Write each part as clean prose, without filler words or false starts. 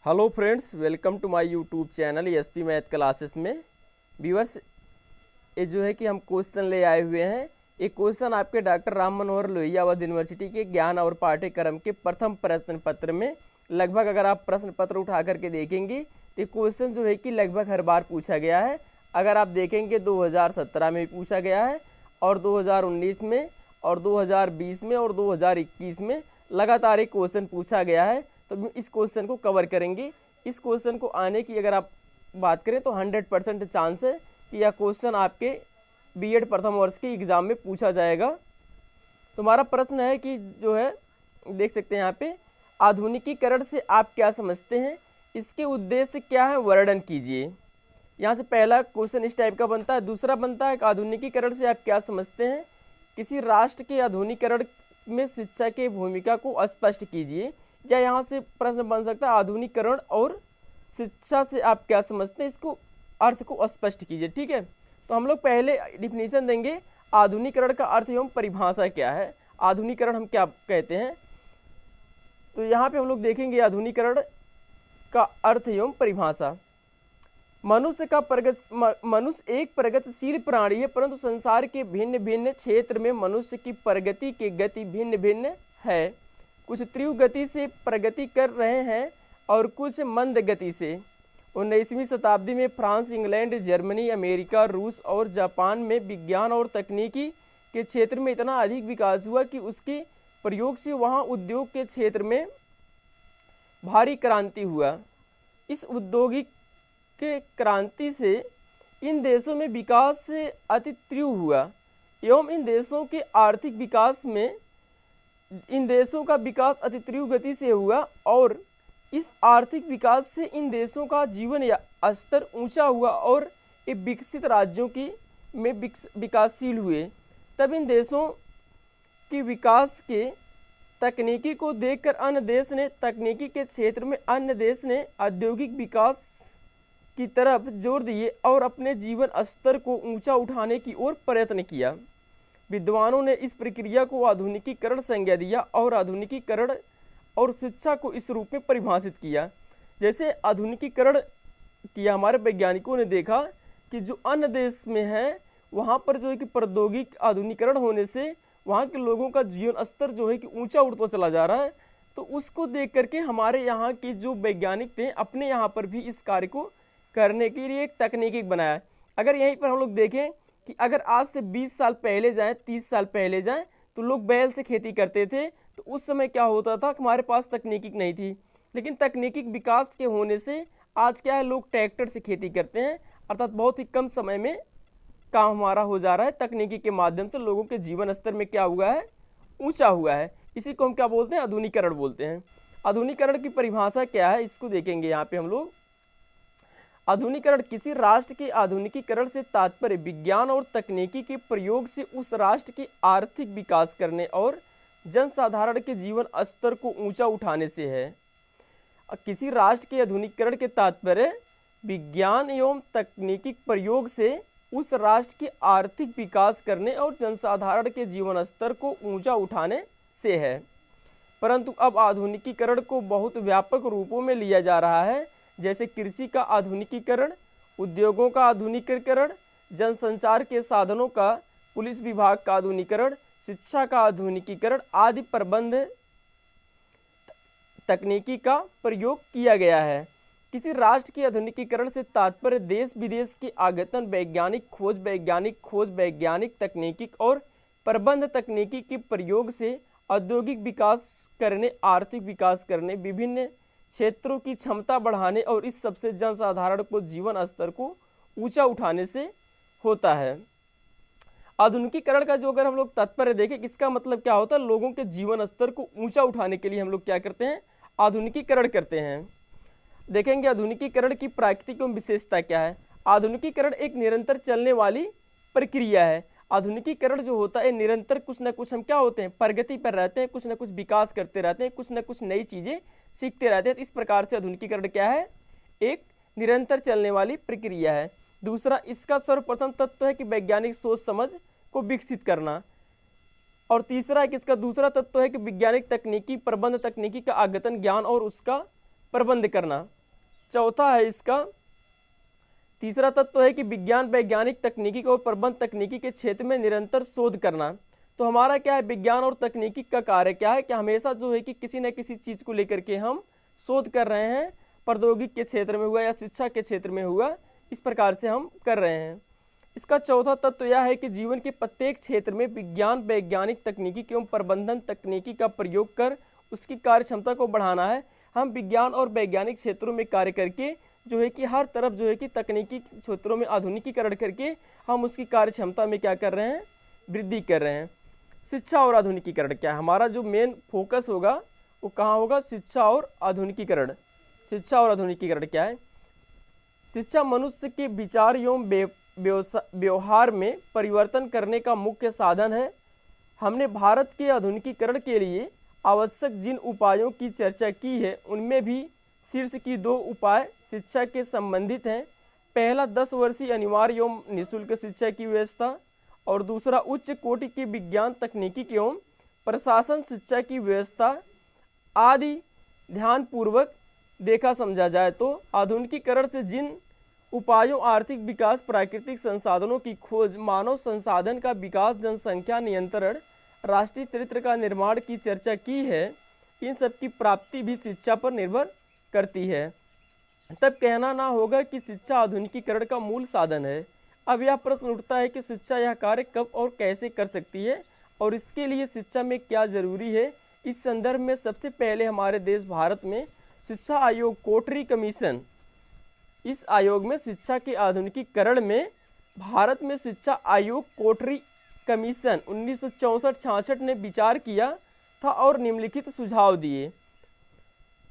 Hello friends, welcome to my YouTube channel SP math classes में। Viewers, ये जो है कि हम क्वेश्चन ले आए हुए हैं। एक क्वेश्चन आपके डॉक्टर राम मनोहर लोहिया यूनिवर्सिटी के ज्ञान और पाठ्यक्रम के प्रथम प्रश्न पत्र में लगभग अगर आप प्रश्न पत्र उठा करके देखेंगे तो क्वेश्चन जो है कि लगभग हर बार पूछा गया है। अगर आप देखेंगे 2017 में भी पूछा गया है और 2019 में और 2020 में और 2021 में लगातार एक क्वेश्चन पूछा गया है। तो इस क्वेश्चन को कवर करेंगे। इस क्वेश्चन को आने की अगर आप बात करें तो 100% चांस है कि यह क्वेश्चन आपके बीएड प्रथम वर्ष के एग्ज़ाम में पूछा जाएगा। तो हमारा प्रश्न है कि जो है देख सकते हैं यहाँ पे, आधुनिकीकरण से आप क्या समझते हैं, इसके उद्देश्य क्या है, वर्णन कीजिए। यहाँ से पहला क्वेश्चन इस टाइप का बनता है। दूसरा बनता है, आधुनिकीकरण से आप क्या समझते हैं, किसी राष्ट्र के आधुनिकीकरण में शिक्षा की भूमिका को स्पष्ट कीजिए। या यहाँ से प्रश्न बन सकता है, आधुनिकीकरण और शिक्षा से आप क्या समझते हैं, इसको अर्थ को स्पष्ट कीजिए। ठीक है, तो हम लोग पहले डिफिनीशन देंगे आधुनिकीकरण का अर्थ एवं परिभाषा क्या है, आधुनिकीकरण हम क्या कहते हैं। तो यहाँ पे हम लोग देखेंगे आधुनिकीकरण का अर्थ एवं परिभाषा। मनुष्य एक प्रगतिशील प्राणी है, परंतु संसार के भिन्न भिन्न क्षेत्र में मनुष्य की प्रगति की गति भिन्न भिन्न है। कुछ तीव्र गति से प्रगति कर रहे हैं और कुछ मंद गति से। 19वीं शताब्दी में फ्रांस, इंग्लैंड, जर्मनी, अमेरिका, रूस और जापान में विज्ञान और तकनीकी के क्षेत्र में इतना अधिक विकास हुआ कि उसके प्रयोग से वहाँ उद्योग के क्षेत्र में भारी क्रांति हुआ। इस औद्योगिक के क्रांति से इन देशों में विकास से अति तीव्र हुआ एवं इन देशों के आर्थिक विकास में इन देशों का विकास अति तीव्र गति से हुआ और इस आर्थिक विकास से इन देशों का जीवन स्तर ऊंचा हुआ और ये विकसित राज्यों की में विकासशील हुए। तब इन देशों के विकास के तकनीकी को देखकर अन्य देश ने तकनीकी के क्षेत्र में अन्य देश ने औद्योगिक विकास की तरफ जोर दिए और अपने जीवन स्तर को ऊंचा उठाने की ओर प्रयत्न किया। विद्वानों ने इस प्रक्रिया को आधुनिकीकरण संज्ञा दिया और आधुनिकीकरण और शिक्षा को इस रूप में परिभाषित किया। जैसे आधुनिकीकरण किया, हमारे वैज्ञानिकों ने देखा कि जो अन्य देश में है वहाँ पर जो है कि प्रौद्योगिक आधुनिकीकरण होने से वहाँ के लोगों का जीवन स्तर जो है कि ऊंचा उठता चला जा रहा है। तो उसको देख करके हमारे यहाँ के जो वैज्ञानिक थे अपने यहाँ पर भी इस कार्य को करने के लिए एक तकनीकी बनाया। अगर यहीं पर हम लोग देखें कि अगर आज से 20 साल पहले जाएं, 30 साल पहले जाएं तो लोग बैल से खेती करते थे। तो उस समय क्या होता था, हमारे पास तकनीकी नहीं थी, लेकिन तकनीकी विकास के होने से आज क्या है, लोग ट्रैक्टर से खेती करते हैं, अर्थात बहुत ही कम समय में काम हमारा हो जा रहा है। तकनीकी के माध्यम से लोगों के जीवन स्तर में क्या हुआ है, ऊँचा हुआ है। इसी को हम क्या बोलते हैं, आधुनिकीकरण बोलते हैं। आधुनिकीकरण की परिभाषा क्या है, इसको देखेंगे यहाँ पे हम लोग। आधुनिकीकरण किसी राष्ट्र के आधुनिकीकरण से तात्पर्य विज्ञान और तकनीकी के प्रयोग से उस राष्ट्र के आर्थिक विकास करने और जनसाधारण के जीवन स्तर को ऊंचा उठाने से है। किसी राष्ट्र के आधुनिकीकरण के तात्पर्य विज्ञान एवं तकनीकी प्रयोग से उस राष्ट्र के आर्थिक विकास करने और जनसाधारण के जीवन स्तर को ऊंचा उठाने से है। परंतु अब आधुनिकीकरण को बहुत व्यापक रूपों में लिया जा रहा है, जैसे कृषि का आधुनिकीकरण, उद्योगों का आधुनिकीकरण, जनसंचार के साधनों का, पुलिस विभाग का आधुनिकीकरण, शिक्षा का आधुनिकीकरण आदि प्रबंध तकनीकी का प्रयोग किया गया है। किसी राष्ट्र के आधुनिकीकरण से तात्पर्य देश विदेश के आगतन, वैज्ञानिक खोज, वैज्ञानिक तकनीकी और प्रबंध तकनीकी के प्रयोग से औद्योगिक विकास करने, आर्थिक विकास करने, विभिन्न क्षेत्रों की क्षमता बढ़ाने और इस सबसे जनसाधारण को जीवन स्तर को ऊंचा उठाने से होता है। आधुनिकीकरण का जो अगर हम लोग तात्पर्य देखें, इसका मतलब क्या होता है, लोगों के जीवन स्तर को ऊंचा उठाने के लिए हम लोग क्या करते हैं, आधुनिकीकरण करते हैं। देखेंगे आधुनिकीकरण की प्राकृतिक एवं विशेषता क्या है। आधुनिकीकरण एक निरंतर चलने वाली प्रक्रिया है। आधुनिकीकरण जो होता है निरंतर कुछ ना कुछ हम क्या होते हैं, प्रगति पर रहते हैं, कुछ ना कुछ विकास करते रहते हैं, कुछ ना कुछ नई चीज़ें सीखते रहते हैं। तो इस प्रकार से आधुनिकीकरण क्या है, एक निरंतर चलने वाली प्रक्रिया है। दूसरा, इसका सर्वप्रथम तत्व है कि वैज्ञानिक सोच समझ को विकसित करना। और तीसरा है कि इसका दूसरा तत्व है कि वैज्ञानिक तकनीकी प्रबंध तकनीकी का आगतन, ज्ञान और उसका प्रबंध करना। चौथा है इसका, तीसरा तत्व है कि विज्ञान वैज्ञानिक तकनीकी और प्रबंध तकनीकी के क्षेत्र में निरंतर शोध करना। तो हमारा क्या है, विज्ञान और तकनीकी का कार्य क्या है कि हमेशा जो है कि किसी न किसी चीज़ को लेकर के हम शोध कर रहे हैं, प्रौद्योगिकी के क्षेत्र में हुआ या शिक्षा के क्षेत्र में हुआ, इस प्रकार से हम कर रहे हैं। इसका चौथा तत्व यह है कि जीवन के प्रत्येक क्षेत्र में विज्ञान वैज्ञानिक तकनीकी एवं प्रबंधन तकनीकी का प्रयोग कर उसकी कार्य क्षमता को बढ़ाना है। हम विज्ञान और वैज्ञानिक क्षेत्रों में कार्य करके जो है कि हर तरफ जो है कि तकनीकी क्षेत्रों में आधुनिकीकरण करके हम उसकी कार्य क्षमता में क्या कर रहे हैं, वृद्धि कर रहे हैं। शिक्षा और आधुनिकीकरण क्या है, हमारा जो मेन फोकस होगा वो कहाँ होगा, शिक्षा और आधुनिकीकरण। शिक्षा और आधुनिकीकरण क्या है, शिक्षा मनुष्य के विचार एवं व्यवहार में परिवर्तन करने का मुख्य साधन है। हमने भारत के आधुनिकीकरण के लिए आवश्यक जिन उपायों की चर्चा की है उनमें भी शीर्ष की 2 उपाय शिक्षा के संबंधित हैं। पहला 10 वर्षीय अनिवार्य एवं निःशुल्क शिक्षा की व्यवस्था और दूसरा उच्च कोटि की विज्ञान तकनीकी एवं प्रशासन शिक्षा की व्यवस्था आदि ध्यानपूर्वक देखा समझा जाए तो आधुनिकीकरण से जिन उपायों आर्थिक विकास, प्राकृतिक संसाधनों की खोज, मानव संसाधन का विकास, जनसंख्या नियंत्रण, राष्ट्रीय चरित्र का निर्माण की चर्चा की है, इन सब की प्राप्ति भी शिक्षा पर निर्भर करती है। तब कहना ना होगा कि शिक्षा आधुनिकीकरण का मूल साधन है। अब यह प्रश्न उठता है कि शिक्षा यह कार्य कब और कैसे कर सकती है और इसके लिए शिक्षा में क्या जरूरी है। इस संदर्भ में सबसे पहले हमारे देश भारत में शिक्षा आयोग कोटरी कमीशन, इस आयोग में शिक्षा के आधुनिकीकरण में भारत में शिक्षा आयोग कोटरी कमीशन 1964-66 ने विचार किया था और निम्नलिखित सुझाव दिए।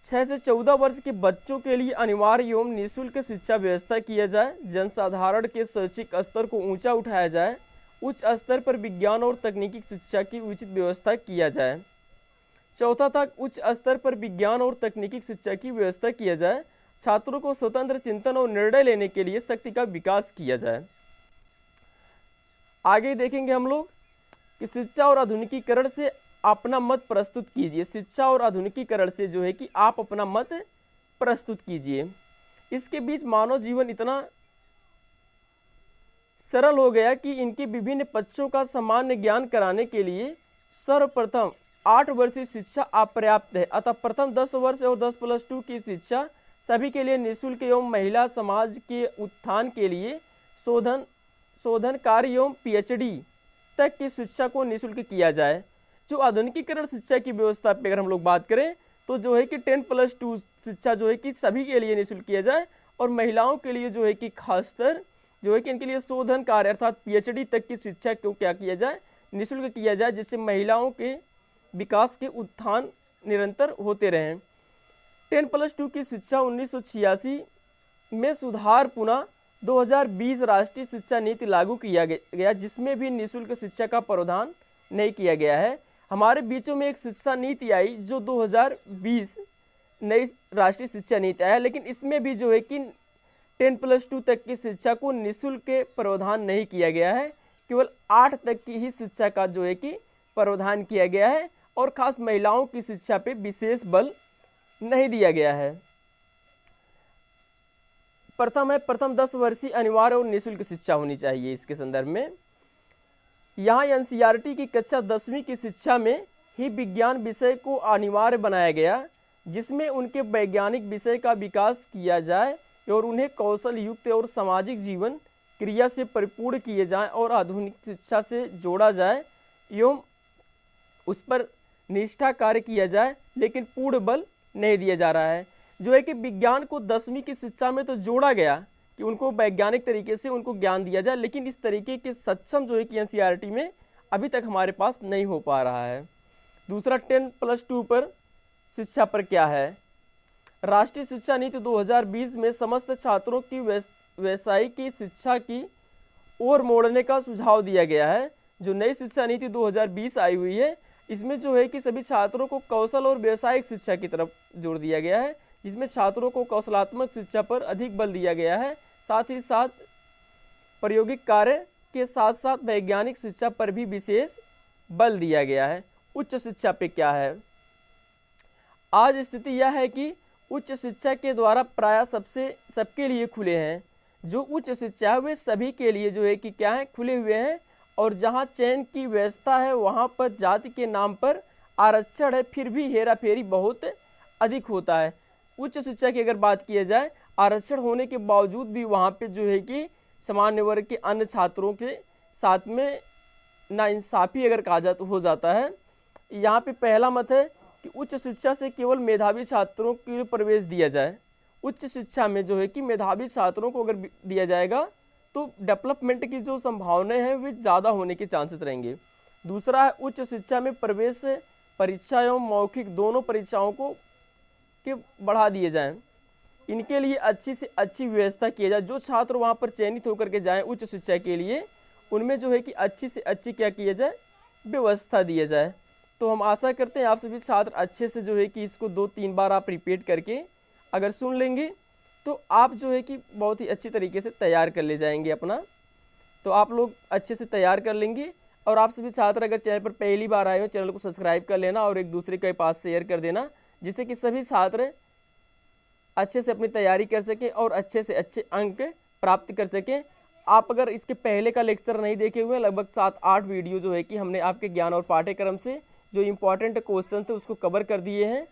6 से 14 वर्ष के बच्चों के लिए अनिवार्य एवं निःशुल्क शिक्षा व्यवस्था किया जाए, जनसाधारण के शैक्षिक स्तर को ऊंचा उठाया जाए, उच्च स्तर पर विज्ञान और तकनीकी शिक्षा की उचित व्यवस्था किया जाए। चौथा था उच्च स्तर पर विज्ञान और तकनीकी शिक्षा की व्यवस्था किया जाए, छात्रों को स्वतंत्र चिंतन और निर्णय लेने के लिए शक्ति का विकास किया जाए। आगे देखेंगे हम लोग कि शिक्षा और आधुनिकीकरण से अपना मत प्रस्तुत कीजिए। शिक्षा और आधुनिकीकरण से जो है कि आप अपना मत प्रस्तुत कीजिए। इसके बीच मानव जीवन इतना सरल हो गया कि इनके विभिन्न पक्षों का सामान्य ज्ञान कराने के लिए सर्वप्रथम 8 वर्षीय शिक्षा अपर्याप्त है। अतः प्रथम 10 वर्ष और 10+2 की शिक्षा सभी के लिए निःशुल्क एवं महिला समाज के उत्थान के लिए शोधन कार्य एवं PhD तक की शिक्षा को निःशुल्क किया जाए। जो आधुनिकीकरण शिक्षा की व्यवस्था पे अगर हम लोग बात करें तो जो है कि 10+2 शिक्षा जो है कि सभी के लिए निःशुल्क किया जाए और महिलाओं के लिए जो है कि खासकर जो है कि इनके लिए शोधन कार्य अर्थात PhD तक की शिक्षा को क्या किया जाए, निःशुल्क किया जाए, जिससे महिलाओं के विकास के उत्थान निरंतर होते रहें। 10+2 की शिक्षा 1986 में सुधार पुनः 2020 राष्ट्रीय शिक्षा नीति लागू किया गया, जिसमें भी निःशुल्क शिक्षा का प्रावधान नहीं किया गया है। हमारे बीचों में एक शिक्षा नीति आई जो 2020 नई राष्ट्रीय शिक्षा नीति आया, लेकिन इसमें भी जो है कि 10+2 तक की शिक्षा को निःशुल्क प्रावधान नहीं किया गया है, केवल 8 तक की ही शिक्षा का जो है कि प्रावधान किया गया है और खास महिलाओं की शिक्षा पे विशेष बल नहीं दिया गया है। प्रथम 10 वर्षीय अनिवार्य और निःशुल्क शिक्षा होनी चाहिए। इसके संदर्भ में यहाँ NCERT की कक्षा 10वीं की शिक्षा में ही विज्ञान विषय को अनिवार्य बनाया गया, जिसमें उनके वैज्ञानिक विषय का विकास किया जाए और उन्हें कौशल युक्त और सामाजिक जीवन क्रिया से परिपूर्ण किए जाएं और आधुनिक शिक्षा से जोड़ा जाए एवं उस पर निष्ठा कार्य किया जाए, लेकिन पूर्ण बल नहीं दिया जा रहा है। जो है कि विज्ञान को 10वीं की शिक्षा में तो जोड़ा गया कि उनको वैज्ञानिक तरीके से उनको ज्ञान दिया जाए, लेकिन इस तरीके के सक्षम जो है कि NCERT में अभी तक हमारे पास नहीं हो पा रहा है। दूसरा 10+2 पर शिक्षा पर क्या है, राष्ट्रीय शिक्षा नीति 2020 में समस्त छात्रों की व्यावसायिक शिक्षा की ओर मोड़ने का सुझाव दिया गया है। जो नई शिक्षा नीति 2020 आई हुई है, इसमें जो है कि सभी छात्रों को कौशल और व्यावसायिक शिक्षा की तरफ जोड़ दिया गया है, जिसमें छात्रों को कौशलात्मक शिक्षा पर अधिक बल दिया गया है। साथ ही साथ प्रायोगिक कार्य के साथ साथ वैज्ञानिक शिक्षा पर भी विशेष बल दिया गया है। उच्च शिक्षा पे क्या है, आज स्थिति यह है कि उच्च शिक्षा के द्वारा प्रायः सबके लिए खुले हैं। जो उच्च शिक्षा है वे सभी के लिए जो है कि क्या है, खुले हुए हैं। और जहाँ चयन की व्यवस्था है वहाँ पर जाति के नाम पर आरक्षण है, फिर भी हेरा फेरी बहुत अधिक होता है। उच्च शिक्षा की अगर बात किया जाए, आरक्षण होने के बावजूद भी वहाँ पे जो है कि सामान्य वर्ग के अन्य छात्रों के साथ में नाइंसाफ़ी अगर कहा जाता हो जाता है। यहाँ पे पहला मत है कि उच्च शिक्षा से केवल मेधावी छात्रों के लिए प्रवेश दिया जाए। उच्च शिक्षा में जो है कि मेधावी छात्रों को अगर दिया जाएगा तो डेवलपमेंट की जो संभावनाएं हैं वे ज़्यादा होने के चांसेस रहेंगे। दूसरा है उच्च शिक्षा में प्रवेश परीक्षा एवं मौखिक दोनों परीक्षाओं को के बढ़ा दिए जाएं। इनके लिए अच्छी से अच्छी व्यवस्था की जाए। जो छात्र वहाँ पर चयनित होकर के जाएं उच्च शिक्षा के लिए, उनमें जो है कि अच्छी से अच्छी क्या किया जाए, व्यवस्था दिया जाए। तो हम आशा करते हैं आप सभी छात्र अच्छे से जो है कि इसको 2-3 बार आप रिपीट करके अगर सुन लेंगे तो आप जो है कि बहुत ही अच्छी तरीके से तैयार कर ले जाएंगे अपना। तो आप लोग अच्छे से तैयार कर लेंगे। और आप सभी छात्र अगर चैनल पर पहली बार आए हो, चैनल को सब्सक्राइब कर लेना और एक दूसरे के पास शेयर कर देना, जिससे कि सभी छात्र अच्छे से अपनी तैयारी कर सकें और अच्छे से अच्छे अंक प्राप्त कर सकें। आप अगर इसके पहले का लेक्चर नहीं देखे हुए, लगभग 7-8 वीडियो जो है कि हमने आपके ज्ञान और पाठ्यक्रम से जो इम्पॉर्टेंट क्वेश्चन थे उसको कवर कर दिए हैं।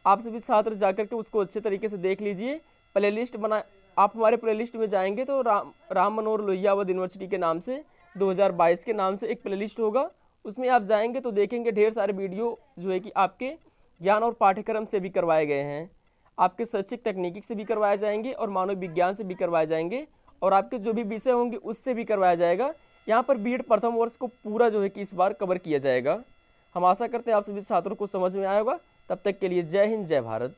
आप सभी छात्र जाकर के उसको अच्छे तरीके से देख लीजिए। प्लेलिस्ट बना, आप हमारे प्लेलिस्ट में जाएंगे तो राम मनोहर लोहिया अवध यूनिवर्सिटी के नाम से 2022 के नाम से एक प्लेलिस्ट होगा। उसमें आप जाएंगे तो देखेंगे ढेर सारे वीडियो जो है कि आपके ज्ञान और पाठ्यक्रम से भी करवाए गए हैं, आपके शैक्षिक तकनीकी से भी करवाए जाएंगे और मानव विज्ञान से भी करवाए जाएंगे और आपके जो भी विषय होंगे उससे भी करवाया जाएगा। यहाँ पर बीएड प्रथम वर्ष को पूरा जो है कि इस बार कवर किया जाएगा। हम आशा करते हैं आप सभी छात्रों को समझ में आया होगा। तब तक के लिए जय हिंद, जय भारत।